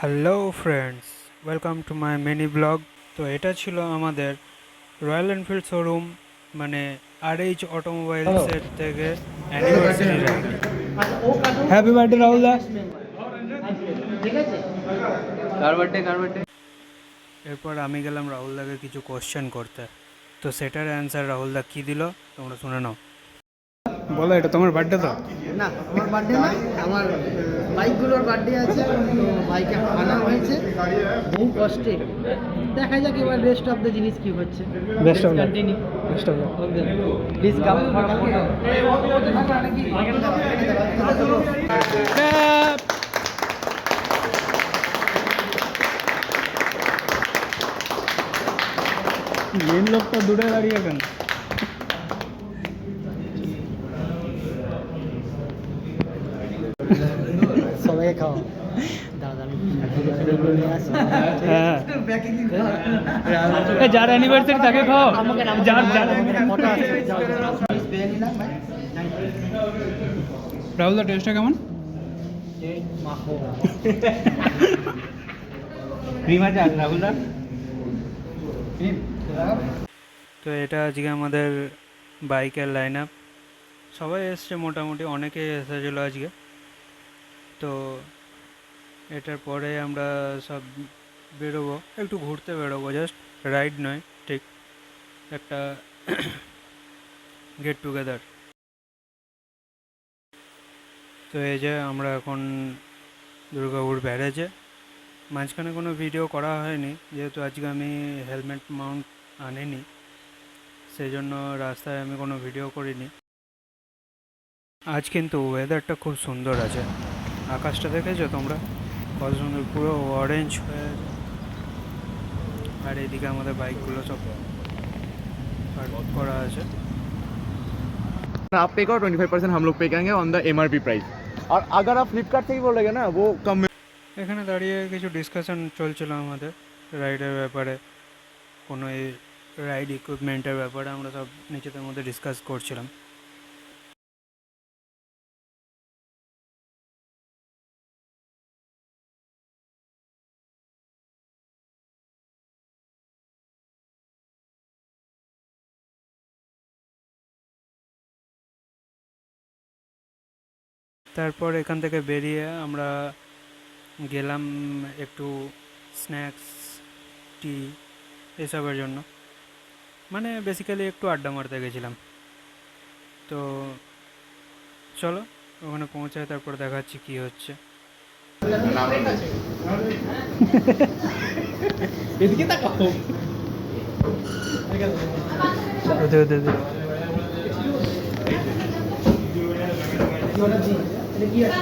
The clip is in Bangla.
Hello friends, welcome to my mini blog. তো এটা ছিল আমাদের রয়্যাল এনফিল্ড শোরুম, মানে RH অটোমোবাইলসের থেকে anniversary ride. Happy birthday Rahul da. এরপর আমি গেলাম রাহুল দাকে কিছু কোশ্চেন করতে, তো সেটার অ্যান্সার রাহুল দা কী দিল তোমরা শুনে নাও। বলো, এটা তোমার বার্থডে তো? না, আমার বার্থডে না, আমার বাইকগুলোর বার্থডে আছে। তো বাইকে আনা হয়েছে বহু কষ্টে। দেখা যাক এবার রেস্ট অফ দ্য জিনিস কি হচ্ছে। Best of luck. Continue. Best of luck. Please come. Main লোকটা দূরে দাঁড়িয়ে কেন? সবাইকে খাও দাদা। হ্যাঁ, যার অ্যানিভার্সারি তাকে খাও। যার যার রাহুল দা, টেস্টটা কেমন? ক্রিম আছে রাহুল দা? তো এটা আজকে আমাদের বাইকের লাইন আপ। সবাই এসছে, মোটামুটি অনেকেই এসেছিলো আজকে। তো এটার পরে আমরা সব বেরোবো, একটু ঘুরতে বেরোবো, জাস্ট রাইড নয়, ঠিক একটা গেট টুগেদার। তো এই যে আমরা এখন দুর্গাপুর ব্যারেজে। মাঝখানে কোনো ভিডিও করা হয়নি, যেহেতু আজকে আমি হেলমেট মাউন্ট আনিনি, সেই জন্য রাস্তায় আমি কোনো ভিডিও করিনি। আজ কিন্তু ওয়েদারটা খুব সুন্দর আছে। আকাশটা দেখেছো তোমরা? কত সুন্দর, পুরো অরেঞ্জ হয়ে আছে। আর এইদিকে আমাদের বাইকগুলো সব পার্ক করা আছে। आप पे का 25% हम लोग पे करेंगे ऑन द MRP प्राइस। और अगर आप फ्लिपकार्ट से ही बोलेगे ना वो कम में। এখানে দাঁড়িয়ে কিছু ডিসকাশন চলছিল আমাদের রাইডের ব্যাপারে, কোনো এই রাইড ইকুইপমেন্টের ব্যাপারে আমরা সব নিজেদের মধ্যে ডিসকাস করছিলাম। তারপর এখান থেকে বেরিয়ে আমরা গেলাম একটু স্ন্যাক্স, টি এসবের জন্য, মানে বেসিক্যালি একটু আড্ডা মারতে গেছিলাম। তো চলো ওখানে পৌঁছায়, তারপর দেখাচ্ছি কি হচ্ছে। এদিকে তাকাও। দে দে দে। এটা কি আছে?